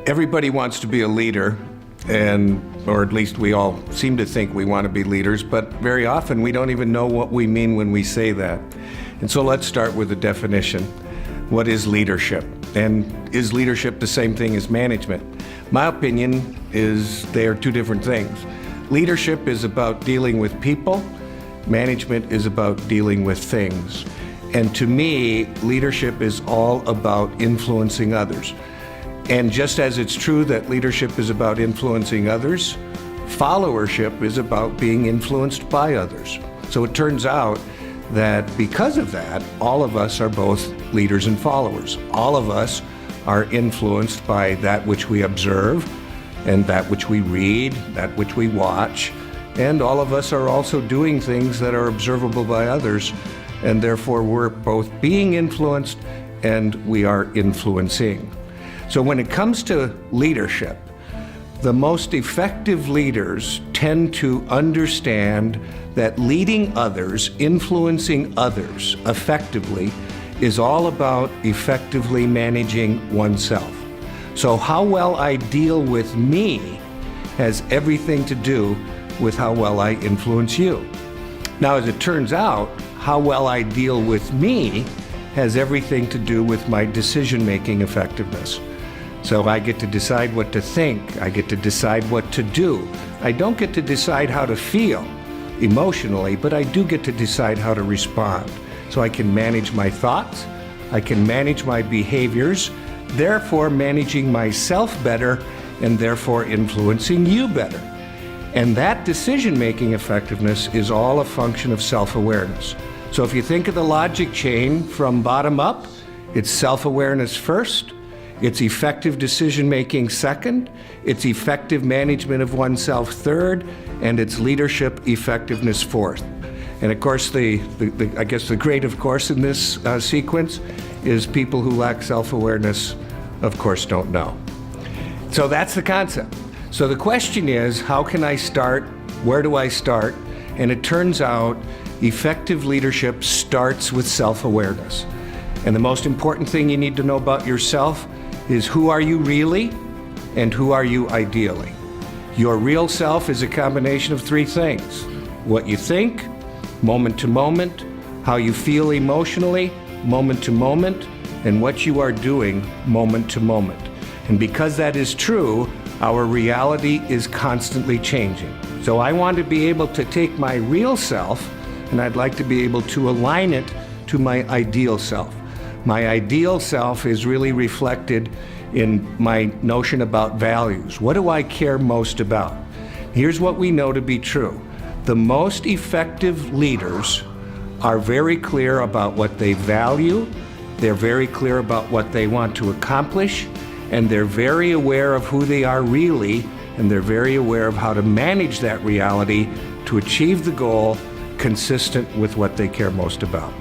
Everybody wants to be a leader, or at least we all seem to think we want to be leaders, but very often we don't even know what we mean when we say that. And so let's start with a definition. What is leadership? And is leadership the same thing as management? My opinion is they are two different things. Leadership is about dealing with people. Management is about dealing with things. And to me, leadership is all about influencing others. And just as it's true that leadership is about influencing others, followership is about being influenced by others. So it turns out that because of that, all of us are both leaders and followers. All of us are influenced by that which we observe and that which we read, that which we watch. And all of us are also doing things that are observable by others. And therefore, we're both being influenced and we are influencing. So when it comes to leadership, the most effective leaders tend to understand that leading others, influencing others effectively, is all about effectively managing oneself. So how well I deal with me has everything to do with how well I influence you. Now, as it turns out, how well I deal with me has everything to do with my decision-making effectiveness. So I get to decide what to think. I get to decide what to do. I don't get to decide how to feel emotionally, but I do get to decide how to respond. So I can manage my thoughts. I can manage my behaviors, therefore managing myself better and therefore influencing you better. And that decision-making effectiveness is all a function of self-awareness. So if you think of the logic chain from bottom up, it's self-awareness first, it's effective decision-making second, it's effective management of oneself third, and it's leadership effectiveness fourth. And of course, I guess the great of course in this sequence is people who lack self-awareness, of course, don't know. So that's the concept. So the question is, how can I start? Where do I start? And it turns out effective leadership starts with self-awareness. And the most important thing you need to know about yourself is who are you really and who are you ideally. Your real self is a combination of three things: what you think, moment to moment, how you feel emotionally, moment to moment, and what you are doing, moment to moment. And because that is true, our reality is constantly changing. So I want to be able to take my real self, and I'd like to be able to align it to my ideal self. My ideal self is really reflected in my notion about values. What do I care most about? Here's what we know to be true. The most effective leaders are very clear about what they value, they're very clear about what they want to accomplish, and they're very aware of who they are really, and they're very aware of how to manage that reality to achieve the goal consistent with what they care most about.